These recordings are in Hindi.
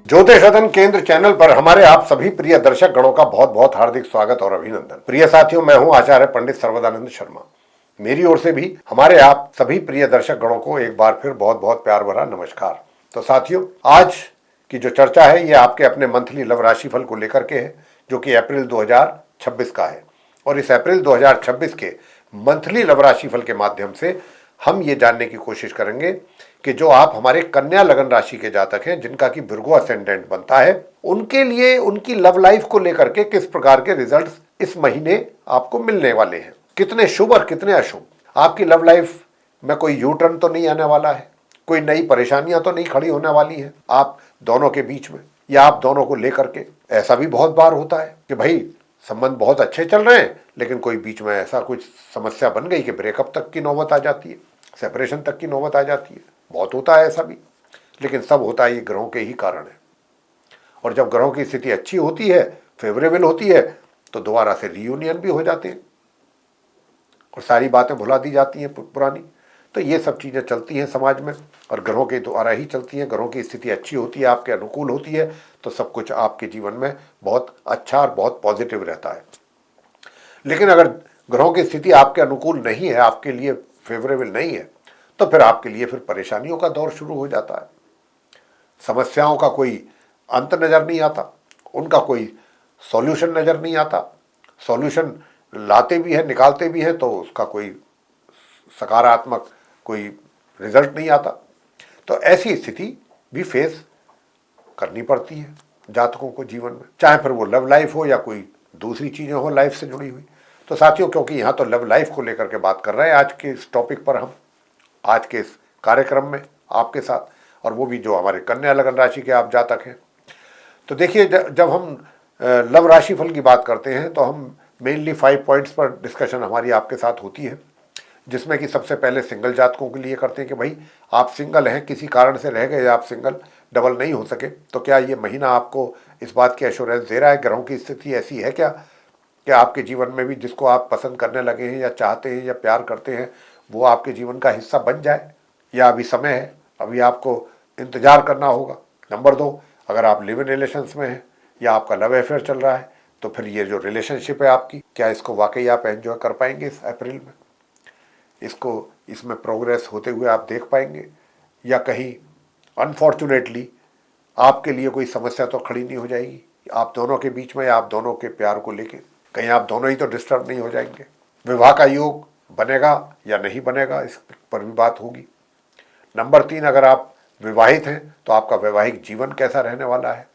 ज्योतिष सदन केंद्र चैनल पर हमारे आप सभी प्रिय दर्शक गणों का बहुत बहुत हार्दिक स्वागत और अभिनंदन। प्रिय साथियों, मैं हूं आचार्य पंडित सर्वदानंद शर्मा। मेरी ओर से भी हमारे आप सभी प्रिय दर्शक गणों को एक बार फिर बहुत बहुत प्यार भरा नमस्कार। तो साथियों, आज की जो चर्चा है ये आपके अपने मंथली लव राशिफल को लेकर के है, जो कि अप्रैल 2026 का है। और इस अप्रैल 2026 के मंथली लव राशिफल के माध्यम से हम ये जानने की कोशिश करेंगे कि जो आप हमारे कन्या लगन राशि के जातक हैं, जिनका कि विर्गो असेंडेंट बनता है, उनके लिए उनकी लव लाइफ को लेकर के किस प्रकार के रिजल्ट्स इस महीने आपको मिलने वाले हैं, कितने शुभ और कितने अशुभ। आपकी लव लाइफ में कोई यू टर्न तो नहीं आने वाला है, कोई नई परेशानियां तो नहीं खड़ी होने वाली है आप दोनों के बीच में या आप दोनों को लेकर के। ऐसा भी बहुत बार होता है कि भाई संबंध बहुत अच्छे चल रहे हैं, लेकिन कोई बीच में ऐसा कुछ समस्या बन गई कि ब्रेकअप तक की नौबत आ जाती है, सेपरेशन तक की नौबत आ जाती है। बहुत होता है ऐसा भी, लेकिन सब होता है ये ग्रहों के ही कारण है। और जब ग्रहों की स्थिति अच्छी होती है, फेवरेबल होती है, तो दोबारा से रियूनियन भी हो जाते हैं और सारी बातें भुला दी जाती हैं पुरानी। तो ये सब चीज़ें चलती हैं समाज में और ग्रहों के द्वारा ही चलती हैं। ग्रहों की स्थिति अच्छी होती है, आपके अनुकूल होती है, तो सब कुछ आपके जीवन में बहुत अच्छा और बहुत पॉजिटिव रहता है। लेकिन अगर ग्रहों की स्थिति आपके अनुकूल नहीं है, आपके लिए फेवरेबल नहीं है, तो फिर आपके लिए फिर परेशानियों का दौर शुरू हो जाता है। समस्याओं का कोई अंत नज़र नहीं आता, उनका कोई सॉल्यूशन नज़र नहीं आता। सॉल्यूशन लाते भी हैं, निकालते भी हैं, तो उसका कोई सकारात्मक कोई रिजल्ट नहीं आता। तो ऐसी स्थिति भी फेस करनी पड़ती है जातकों को जीवन में, चाहे फिर वो लव लाइफ हो या कोई दूसरी चीज़ें हो लाइफ से जुड़ी हुई। तो साथियों, क्योंकि यहाँ तो लव लाइफ को लेकर के बात कर रहे हैं आज के इस टॉपिक पर, हम आज के इस कार्यक्रम में आपके साथ, और वो भी जो हमारे कन्या लगन राशि के आप जातक हैं। तो देखिए, जब हम लव राशिफल की बात करते हैं तो हम मेनली 5 पॉइंट्स पर डिस्कशन हमारी आपके साथ होती है, जिसमें कि सबसे पहले सिंगल जातकों के लिए करते हैं कि भाई आप सिंगल हैं, किसी कारण से रह गए, आप सिंगल डबल नहीं हो सके, तो क्या ये महीना आपको इस बात की एश्योरेंस दे रहा है, ग्रहों की स्थिति ऐसी है क्या कि आपके जीवन में भी जिसको आप पसंद करने लगे हैं या चाहते हैं या प्यार करते हैं, वो आपके जीवन का हिस्सा बन जाए, या अभी समय है, अभी आपको इंतज़ार करना होगा। नंबर 2, अगर आप लिव इन रिलेशंस में हैं या आपका लव अफेयर चल रहा है, तो फिर ये जो रिलेशनशिप है आपकी, क्या इसको वाकई आप एंजॉय कर पाएंगे इस अप्रैल में, इसको इसमें प्रोग्रेस होते हुए आप देख पाएंगे, या कहीं अनफॉर्चुनेटली आपके लिए कोई समस्या तो खड़ी नहीं हो जाएगी आप दोनों के बीच में, या आप दोनों के प्यार को लेके कहीं आप दोनों ही तो डिस्टर्ब नहीं हो जाएंगे। विवाह का योग बनेगा या नहीं बनेगा, इस पर भी बात होगी। नंबर 3, अगर आप विवाहित हैं तो आपका वैवाहिक जीवन कैसा रहने वाला है,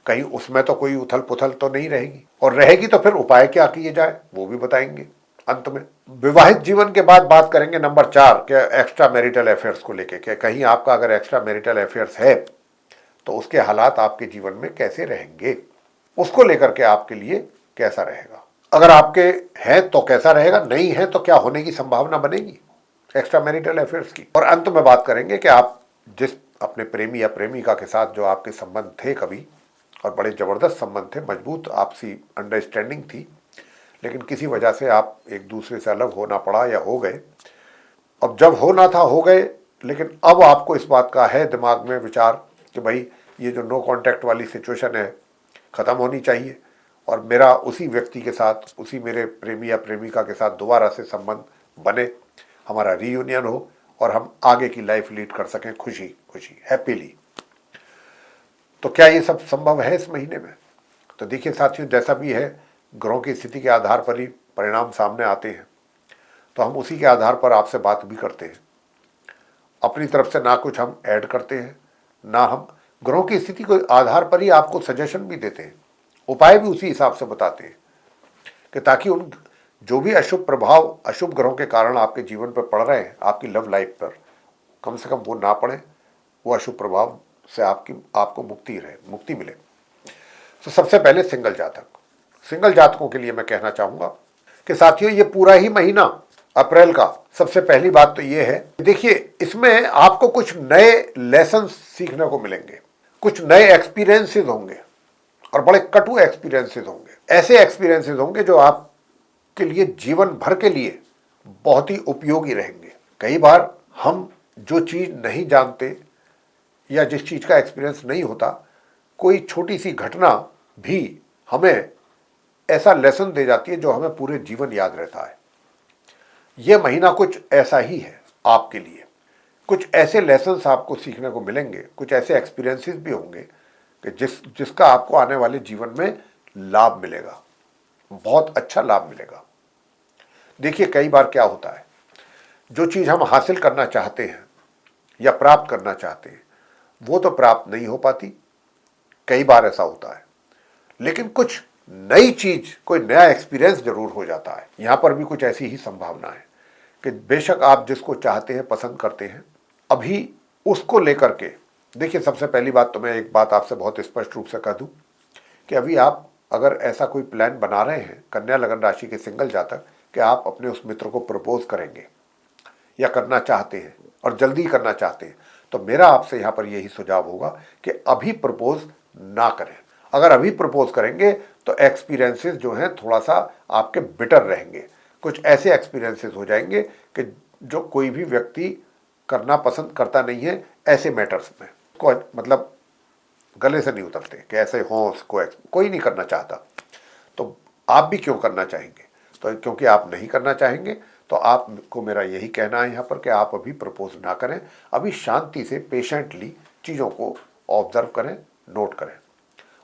कहीं उसमें तो कोई उथल पुथल तो नहीं रहेगी, और रहेगी तो फिर उपाय क्या किए जाए वो भी बताएंगे अंत में। विवाहित जीवन के बाद बात करेंगे नंबर 4 के एक्स्ट्रा मैरिटल अफेयर्स को लेके, कि कहीं आपका अगर एक्स्ट्रा मैरिटल अफेयर्स है तो उसके हालात आपके जीवन में कैसे रहेंगे, उसको लेकर के आपके लिए कैसा रहेगा। अगर आपके हैं तो कैसा रहेगा, नहीं है तो क्या होने की संभावना बनेगी एक्स्ट्रा मैरिटल अफेयर्स की। और अंत में बात करेंगे कि आप जिस अपने प्रेमी या प्रेमिका के साथ जो आपके संबंध थे कभी, और बड़े ज़बरदस्त संबंध थे, मजबूत आपसी अंडरस्टैंडिंग थी, लेकिन किसी वजह से आप एक दूसरे से अलग होना पड़ा या हो गए। अब जब होना था हो गए, लेकिन अब आपको इस बात का है दिमाग में विचार कि भाई ये जो नो कांटेक्ट वाली सिचुएशन है ख़त्म होनी चाहिए, और मेरा उसी व्यक्ति के साथ, उसी मेरे प्रेमी या प्रेमिका के साथ दोबारा से संबंध बने, हमारा रीयूनियन हो और हम आगे की लाइफ लीड कर सकें खुशी खुशी, हैप्पीली। तो क्या ये सब संभव है इस महीने में? तो देखिए साथियों, जैसा भी है, ग्रहों की स्थिति के आधार पर ही परिणाम सामने आते हैं, तो हम उसी के आधार पर आपसे बात भी करते हैं। अपनी तरफ से ना कुछ हम ऐड करते हैं, ना हम ग्रहों की स्थिति के आधार पर ही आपको सजेशन भी देते हैं, उपाय भी उसी हिसाब से बताते हैं, कि ताकि उन जो भी अशुभ प्रभाव अशुभ ग्रहों के कारण आपके जीवन पर पड़ रहे हैं, आपकी लव लाइफ पर, कम से कम वो ना पड़े, वो अशुभ प्रभाव से आपको मुक्ति मिले। तो सबसे पहले सिंगल जातकों के लिए मैं कहना चाहूँगा कि साथियों, ये पूरा ही महीना अप्रैल का, सबसे पहली बात तो ये है, देखिए इसमें आपको कुछ नए लेसन सीखने को मिलेंगे, कुछ नए एक्सपीरियंसेस होंगे, और बड़े कटु एक्सपीरियंसेस होंगे। ऐसे एक्सपीरियंसेस होंगे जो आपके लिए जीवन भर के लिए बहुत ही उपयोगी रहेंगे। कई बार हम जो चीज़ नहीं जानते या जिस चीज़ का एक्सपीरियंस नहीं होता, कोई छोटी सी घटना भी हमें ऐसा लेसन दे जाती है जो हमें पूरे जीवन याद रहता है। यह महीना कुछ ऐसा ही है आपके लिए। कुछ ऐसे लेसन्स आपको सीखने को मिलेंगे, कुछ ऐसे एक्सपीरियंसेस भी होंगे कि जिसका आपको आने वाले जीवन में लाभ मिलेगा, बहुत अच्छा लाभ मिलेगा। देखिए, कई बार क्या होता है, जो चीज हम हासिल करना चाहते हैं या प्राप्त करना चाहते हैं वो तो प्राप्त नहीं हो पाती, कई बार ऐसा होता है। लेकिन कुछ नई चीज, कोई नया एक्सपीरियंस जरूर हो जाता है। यहां पर भी कुछ ऐसी ही संभावना है कि बेशक आप जिसको चाहते हैं, पसंद करते हैं, अभी उसको लेकर के देखिए, सबसे पहली बात तो मैं एक बात आपसे बहुत स्पष्ट रूप से कह दूं कि अभी आप अगर ऐसा कोई प्लान बना रहे हैं, कन्या लगन राशि के सिंगल जातक, कि आप अपने उस मित्र को प्रपोज करेंगे या करना चाहते हैं और जल्दी करना चाहते हैं, तो मेरा आपसे यहां पर यही सुझाव होगा कि अभी प्रपोज ना करें। अगर अभी प्रपोज करेंगे तो एक्सपीरियंसेस जो हैं थोड़ा सा आपके बिटर रहेंगे। कुछ ऐसे एक्सपीरियंसेस हो जाएंगे कि जो कोई भी व्यक्ति करना पसंद करता नहीं है ऐसे मैटर्स में, मतलब गले से नहीं उतरते कि ऐसे हो, कोई नहीं करना चाहता। तो आप भी क्यों करना चाहेंगे? तो क्योंकि आप नहीं करना चाहेंगे तो आपको मेरा यही कहना है यहाँ पर कि आप अभी प्रपोज ना करें। अभी शांति से, पेशेंटली चीज़ों को ऑब्जर्व करें, नोट करें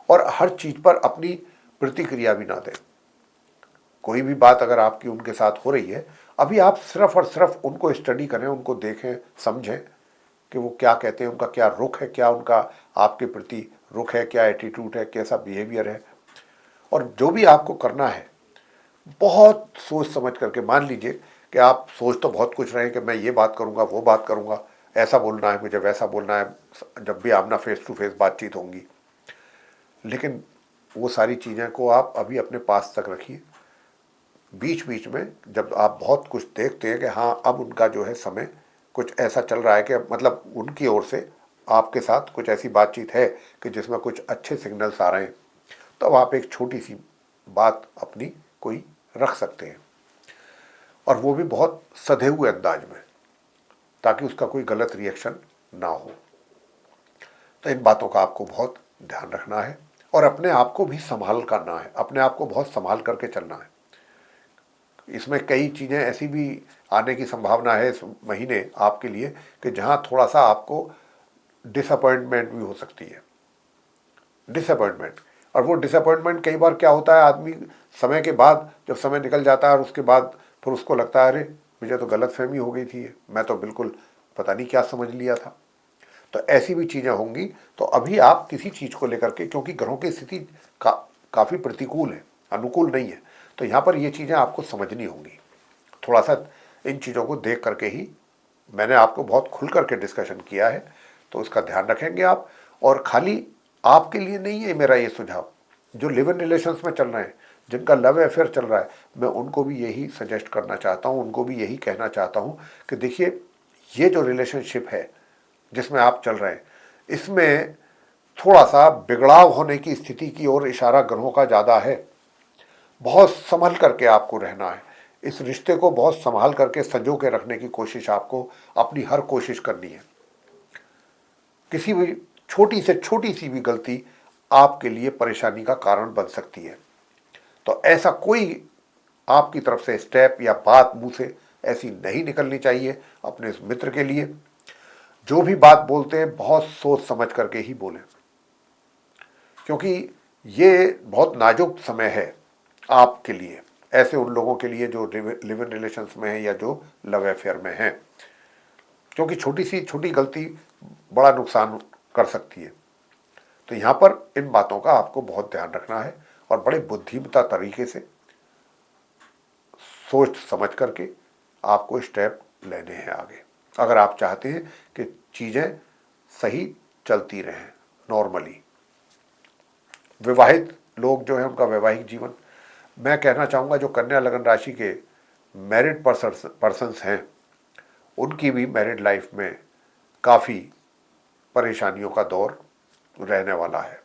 और हर चीज़ पर अपनी प्रतिक्रिया भी ना दें। कोई भी बात अगर आपकी उनके साथ हो रही है, अभी आप सिर्फ और सिर्फ उनको स्टडी करें, उनको देखें, समझें कि वो क्या कहते हैं, उनका क्या रुख है, क्या उनका आपके प्रति रुख है, क्या एटीट्यूड है, कैसा बिहेवियर है। और जो भी आपको करना है बहुत सोच समझ करके, मान लीजिए कि आप सोच तो बहुत कुछ रहे हैं कि मैं ये बात करूंगा, वो बात करूंगा, ऐसा बोलना है मुझे, वैसा बोलना है जब भी आमना फेस टू फेस बातचीत होंगी, लेकिन वो सारी चीज़ें को आप अभी अपने पास तक रखिए। बीच बीच में जब आप बहुत कुछ देखते हैं कि हाँ अब उनका जो है समय कुछ ऐसा चल रहा है कि मतलब उनकी ओर से आपके साथ कुछ ऐसी बातचीत है कि जिसमें कुछ अच्छे सिग्नल्स आ रहे हैं, तो अब आप एक छोटी सी बात अपनी कोई रख सकते हैं और वो भी बहुत सधे हुए अंदाज में, ताकि उसका कोई गलत रिएक्शन ना हो। तो इन बातों का आपको बहुत ध्यान रखना है और अपने आप को भी संभाल करना है, अपने आप को बहुत संभाल करके चलना है। इसमें कई चीज़ें ऐसी भी आने की संभावना है इस महीने आपके लिए कि जहां थोड़ा सा आपको डिसअपॉइंटमेंट भी हो सकती है। डिसअपॉइंटमेंट, और वो डिसअपॉइंटमेंट कई बार क्या होता है, आदमी समय के बाद जब समय निकल जाता है और उसके बाद फिर उसको लगता है अरे मुझे तो गलतफहमी हो गई थी, मैं तो बिल्कुल पता नहीं क्या समझ लिया था। तो ऐसी भी चीज़ें होंगी। तो अभी आप किसी चीज़ को लेकर के, क्योंकि ग्रहों की स्थिति काफ़ी प्रतिकूल है, अनुकूल नहीं है, तो यहाँ पर ये चीज़ें आपको समझनी होंगी। थोड़ा सा इन चीज़ों को देख करके ही मैंने आपको बहुत खुल करके डिस्कशन किया है, तो उसका ध्यान रखेंगे आप। और खाली आपके लिए नहीं है मेरा ये सुझाव, जो लिव इन रिलेशंस में चल रहे हैं, जिनका लव अफेयर चल रहा है, मैं उनको भी यही सजेस्ट करना चाहता हूँ, उनको भी यही कहना चाहता हूँ कि देखिए, ये जो रिलेशनशिप है जिसमें आप चल रहे हैं, इसमें थोड़ा सा बिगड़ाव होने की स्थिति की ओर इशारा ग्रहों का ज़्यादा है। बहुत संभल करके आपको रहना है, इस रिश्ते को बहुत संभाल करके संजो के रखने की कोशिश आपको अपनी हर कोशिश करनी है। किसी भी छोटी से छोटी सी भी गलती आपके लिए परेशानी का कारण बन सकती है। तो ऐसा कोई आपकी तरफ से स्टेप या बात मुंह से ऐसी नहीं निकलनी चाहिए अपने इस मित्र के लिए। जो भी बात बोलते हैं बहुत सोच समझ करके ही बोलें, क्योंकि ये बहुत नाजुक समय है आपके लिए, ऐसे उन लोगों के लिए जो लिव इन रिलेशंस में है या जो लव अफेयर में हैं, क्योंकि छोटी सी छोटी गलती बड़ा नुकसान कर सकती है। तो यहाँ पर इन बातों का आपको बहुत ध्यान रखना है और बड़े बुद्धिमता तरीके से सोच समझ करके आपको स्टेप लेने हैं आगे, अगर आप चाहते हैं कि चीज़ें सही चलती रहें नॉर्मली। विवाहित लोग जो हैं उनका वैवाहिक जीवन, मैं कहना चाहूँगा जो कन्या लगन राशि के मैरिड पर्सन्स हैं उनकी भी मैरिड लाइफ में काफ़ी परेशानियों का दौर रहने वाला है।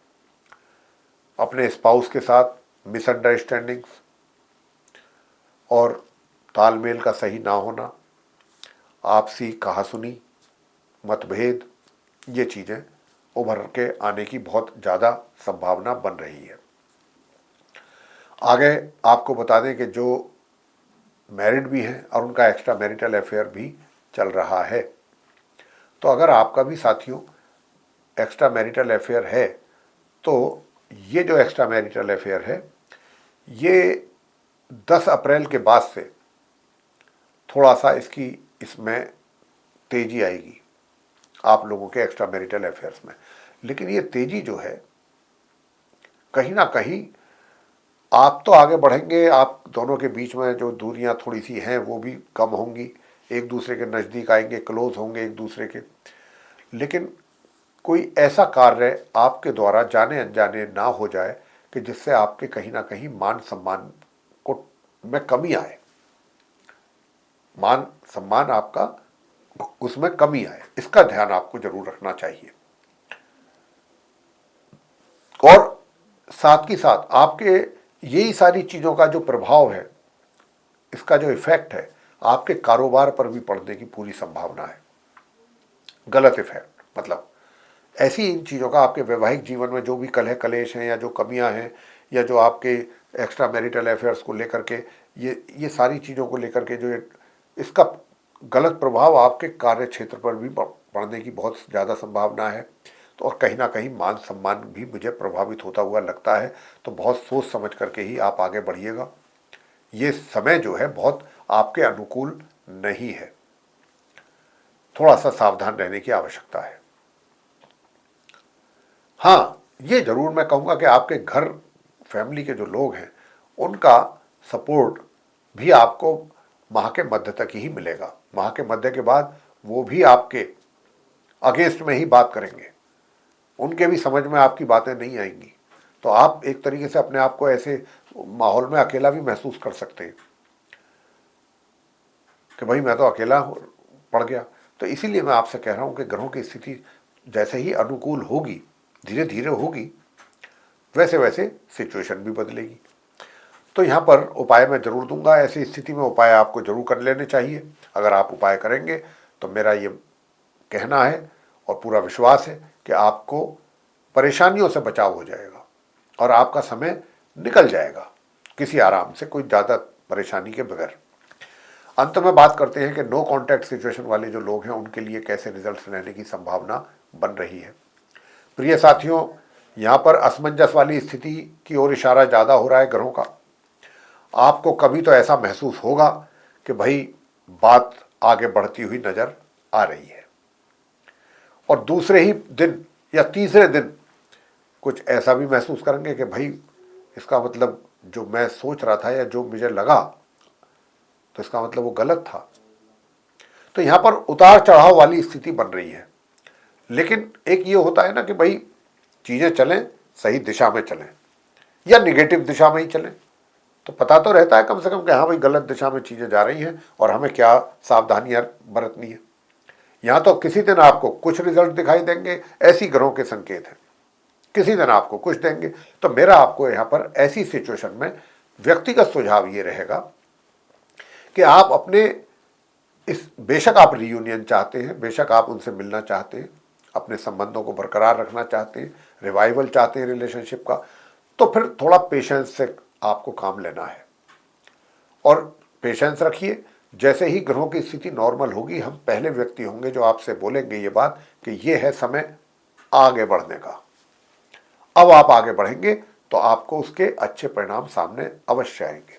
अपने स्पाउस के साथ मिसअंडरस्टैंडिंग्स और तालमेल का सही ना होना, आपसी कहासुनी, मतभेद, ये चीज़ें उभर के आने की बहुत ज़्यादा संभावना बन रही है। आगे आपको बता दें कि जो मैरिड भी हैं और उनका एक्स्ट्रा मैरिटल अफेयर भी चल रहा है, तो अगर आपका भी साथियों एक्स्ट्रा मैरिटल अफेयर है तो ये जो एक्स्ट्रा मैरिटल अफेयर है ये 10 अप्रैल के बाद से थोड़ा सा इसमें तेजी आएगी आप लोगों के एक्स्ट्रा मैरिटल अफेयर्स में। लेकिन ये तेजी जो है कहीं ना कहीं आप तो आगे बढ़ेंगे, आप दोनों के बीच में जो दूरियां थोड़ी सी हैं वो भी कम होंगी, एक दूसरे के नज़दीक आएंगे, क्लोज होंगे एक दूसरे के। लेकिन कोई ऐसा कार्य आपके द्वारा जाने अनजाने ना हो जाए कि जिससे आपके कहीं ना कहीं मान सम्मान को में कमी आए, मान सम्मान आपका उसमें कमी आए, इसका ध्यान आपको जरूर रखना चाहिए। और साथ ही साथ आपके यही सारी चीज़ों का जो प्रभाव है, इसका जो इफेक्ट है आपके कारोबार पर भी पड़ने की पूरी संभावना है। गलत इफेक्ट मतलब ऐसी इन चीज़ों का आपके वैवाहिक जीवन में जो भी कलह कलेश हैं या जो कमियां हैं या जो आपके एक्स्ट्रा मैरिटल अफेयर्स को लेकर के ये सारी चीज़ों को लेकर के जो इसका गलत प्रभाव आपके कार्य क्षेत्र पर भी पड़ने की बहुत ज़्यादा संभावना है। तो और कहीं ना कहीं मान सम्मान भी मुझे प्रभावित होता हुआ लगता है। तो बहुत सोच समझ करके ही आप आगे बढ़िएगा। ये समय जो है बहुत आपके अनुकूल नहीं है, थोड़ा सा सावधान रहने की आवश्यकता है। हाँ, ये जरूर मैं कहूँगा कि आपके घर फैमिली के जो लोग हैं उनका सपोर्ट भी आपको माह के मध्य तक ही मिलेगा। माह के मध्य के बाद वो भी आपके अगेंस्ट में ही बात करेंगे, उनके भी समझ में आपकी बातें नहीं आएंगी। तो आप एक तरीके से अपने आप को ऐसे माहौल में अकेला भी महसूस कर सकते हैं कि भाई मैं तो अकेला पड़ गया। तो इसीलिए मैं आपसे कह रहा हूं कि ग्रहों की स्थिति जैसे ही अनुकूल होगी, धीरे धीरे होगी, वैसे वैसे सिचुएशन भी बदलेगी। तो यहाँ पर उपाय मैं जरूर दूंगा। ऐसी स्थिति में उपाय आपको जरूर कर लेने चाहिए। अगर आप उपाय करेंगे तो मेरा ये कहना है और पूरा विश्वास है कि आपको परेशानियों से बचाव हो जाएगा और आपका समय निकल जाएगा किसी आराम से, कोई ज़्यादा परेशानी के बगैर। अंत में बात करते हैं कि नो कॉन्टैक्ट सिचुएशन वाले जो लोग हैं उनके लिए कैसे रिजल्ट्स रहने की संभावना बन रही है। प्रिय साथियों, यहाँ पर असमंजस वाली स्थिति की ओर इशारा ज़्यादा हो रहा है ग्रहों का। आपको कभी तो ऐसा महसूस होगा कि भाई बात आगे बढ़ती हुई नजर आ रही है, और दूसरे ही दिन या तीसरे दिन कुछ ऐसा भी महसूस करेंगे कि भाई इसका मतलब जो मैं सोच रहा था या जो मुझे लगा तो इसका मतलब वो गलत था। तो यहां पर उतार चढ़ाव वाली स्थिति बन रही है। लेकिन एक ये होता है ना कि भाई चीजें चलें, सही दिशा में चलें या निगेटिव दिशा में ही चलें, तो पता तो रहता है कम से कम कि हाँ भाई गलत दिशा में चीजें जा रही हैं और हमें क्या सावधानियां बरतनी है। यहां तो किसी दिन आपको कुछ रिजल्ट दिखाई देंगे, ऐसी ग्रहों के संकेत हैं, किसी दिन आपको कुछ देंगे। तो मेरा आपको यहां पर ऐसी सिचुएशन में व्यक्तिगत सुझाव ये रहेगा कि आप अपने बेशक आप रियूनियन चाहते हैं, बेशक आप उनसे मिलना चाहते हैं, अपने संबंधों को बरकरार रखना चाहते हैं, रिवाइवल चाहते हैं रिलेशनशिप का, तो फिर थोड़ा पेशेंस से आपको काम लेना है और पेशेंस रखिए। जैसे ही ग्रहों की स्थिति नॉर्मल होगी, हम पहले व्यक्ति होंगे जो आपसे बोलेंगे ये बात कि ये है समय आगे बढ़ने का। अब आप आगे बढ़ेंगे तो आपको उसके अच्छे परिणाम सामने अवश्य आएंगे।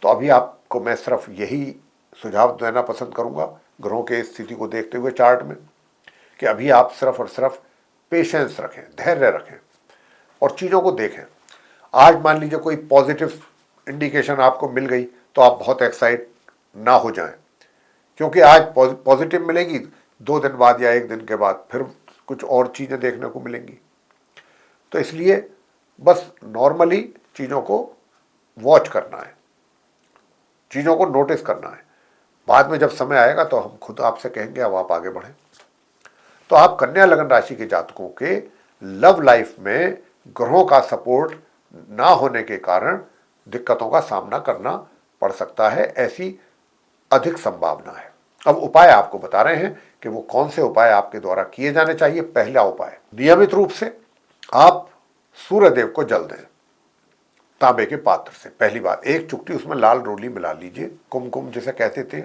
तो अभी आपको मैं सिर्फ यही सुझाव देना पसंद करूंगा ग्रहों के स्थिति को देखते हुए चार्ट में, कि अभी आप सिर्फ और सिर्फ पेशेंस रखें, धैर्य रखें और चीज़ों को देखें। आज मान लीजिए कोई पॉजिटिव इंडिकेशन आपको मिल गई तो आप बहुत एक्साइट ना हो जाएं, क्योंकि आज पॉजिटिव मिलेगी, 2 दिन बाद या 1 दिन के बाद फिर कुछ और चीज़ें देखने को मिलेंगी। तो इसलिए बस नॉर्मली चीज़ों को वॉच करना है, चीज़ों को नोटिस करना है। बाद में जब समय आएगा तो हम खुद आपसे कहेंगे अब आप आगे बढ़ें। तो आप कन्या लगन राशि के जातकों के लव लाइफ में ग्रहों का सपोर्ट ना होने के कारण दिक्कतों का सामना करना पड़ सकता है, ऐसी अधिक संभावना है। अब उपाय आपको बता रहे हैं कि वो कौन से उपाय आपके द्वारा किए जाने चाहिए। पहला उपाय, नियमित रूप से आप सूर्यदेव को जल दें तांबे के पात्र से। पहली बात, एक चुटकी उसमें लाल रोली मिला लीजिए, कुमकुम जिसे कहते थे,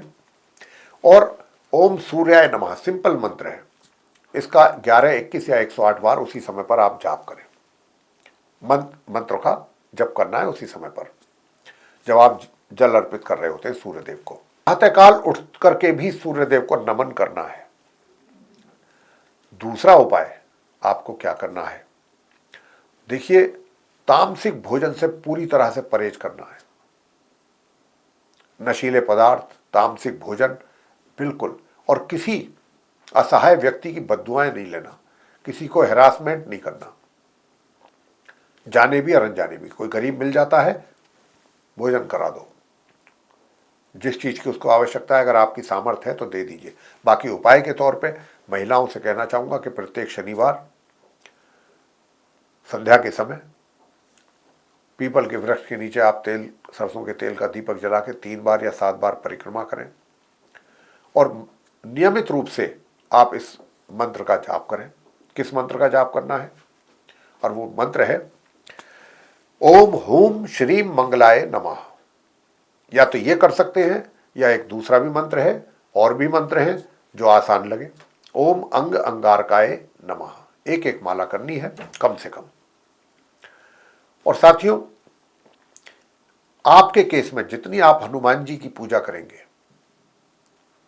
और ओम सूर्याय नमः सिंपल मंत्र है, इसका 11, 21 या 108 बार उसी समय पर आप जाप करें। मंत्र का जप करना है उसी समय पर जब आप जल अर्पित कर रहे होते हैं सूर्यदेव को। प्रातःकाल उठ करके भी सूर्यदेव को नमन करना है। दूसरा उपाय आपको क्या करना है, देखिए, तामसिक भोजन से पूरी तरह से परहेज करना है। नशीले पदार्थ, तामसिक भोजन बिल्कुल, और किसी असहाय व्यक्ति की बद्दुआएं नहीं लेना, किसी को हैरासमेंट नहीं करना, जाने भी और अनजाने भी। कोई गरीब मिल जाता है, भोजन करा दो, जिस चीज की उसको आवश्यकता है, अगर आपकी सामर्थ्य है तो दे दीजिए। बाकी उपाय के तौर पे महिलाओं से कहना चाहूंगा कि प्रत्येक शनिवार संध्या के समय पीपल के वृक्ष के नीचे आप सरसों के तेल का दीपक जला के 3 बार या 7 बार परिक्रमा करें, और नियमित रूप से आप इस मंत्र का जाप करें। किस मंत्र का जाप करना है, और वो मंत्र है ओम हूम श्रीम मंगलाय नमः। या तो ये कर सकते हैं, या एक दूसरा भी मंत्र है, और भी मंत्र हैं जो आसान लगे। ओम अंग अंगारकाय नमः, एक एक माला करनी है कम से कम। और साथियों, आपके केस में जितनी आप हनुमान जी की पूजा करेंगे,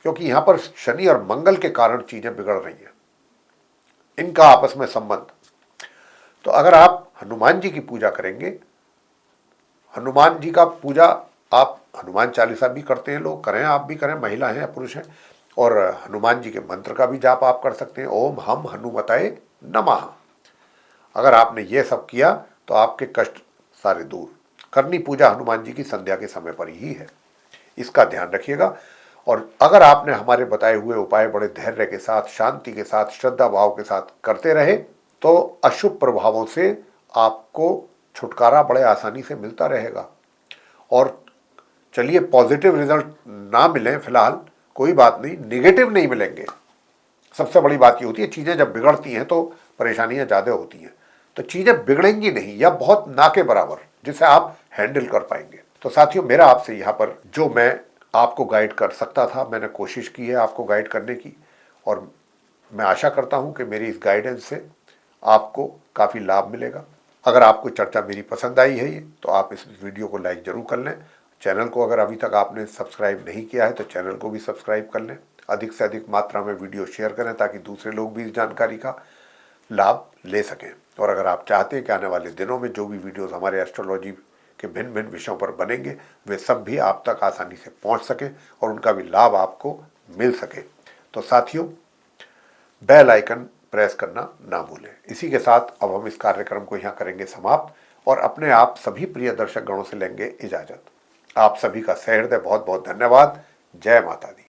क्योंकि यहां पर शनि और मंगल के कारण चीजें बिगड़ रही हैं, इनका आपस में संबंध, तो अगर आप हनुमान जी की पूजा करेंगे, हनुमान जी का पूजा आप हनुमान चालीसा भी करते हैं लोग, करें, आप भी करें, महिला हैं या पुरुष हैं, और हनुमान जी के मंत्र का भी जाप आप कर सकते हैं, ओम हम हनुमताय नमः। अगर आपने ये सब किया तो आपके कष्ट सारे दूर। करनी पूजा हनुमान जी की संध्या के समय पर ही है, इसका ध्यान रखिएगा। और अगर आपने हमारे बताए हुए उपाय बड़े धैर्य के साथ, शांति के साथ, श्रद्धा भाव के साथ करते रहे, तो अशुभ प्रभावों से आपको छुटकारा बड़े आसानी से मिलता रहेगा। और चलिए, पॉजिटिव रिजल्ट ना मिले फिलहाल कोई बात नहीं, निगेटिव नहीं मिलेंगे। सबसे बड़ी बात ये होती है, चीजें जब बिगड़ती हैं तो परेशानियां ज्यादा होती हैं, तो चीजें बिगड़ेंगी नहीं, या बहुत ना के बराबर, जिसे आप हैंडल कर पाएंगे। तो साथियों, मेरा आपसे यहाँ पर जो मैं आपको गाइड कर सकता था, मैंने कोशिश की है आपको गाइड करने की, और मैं आशा करता हूँ कि मेरी इस गाइडेंस से आपको काफ़ी लाभ मिलेगा। अगर आपको चर्चा मेरी पसंद आई है ये, तो आप इस वीडियो को लाइक जरूर कर लें। चैनल को अगर अभी तक आपने सब्सक्राइब नहीं किया है तो चैनल को भी सब्सक्राइब कर लें। अधिक से अधिक मात्रा में वीडियो शेयर करें ताकि दूसरे लोग भी इस जानकारी का लाभ ले सकें। और अगर आप चाहते हैं कि आने वाले दिनों में जो भी वीडियोस हमारे एस्ट्रोलॉजी के भिन्न भिन्न विषयों पर बनेंगे, वे सब भी आप तक आसानी से पहुंच सके और उनका भी लाभ आपको मिल सके, तो साथियों, बेल आइकन प्रेस करना ना भूलें। इसी के साथ अब हम इस कार्यक्रम को यहाँ करेंगे समाप्त, और अपने आप सभी प्रिय दर्शक गणों से लेंगे इजाजत। आप सभी का सहृदय बहुत बहुत धन्यवाद। जय माता दी।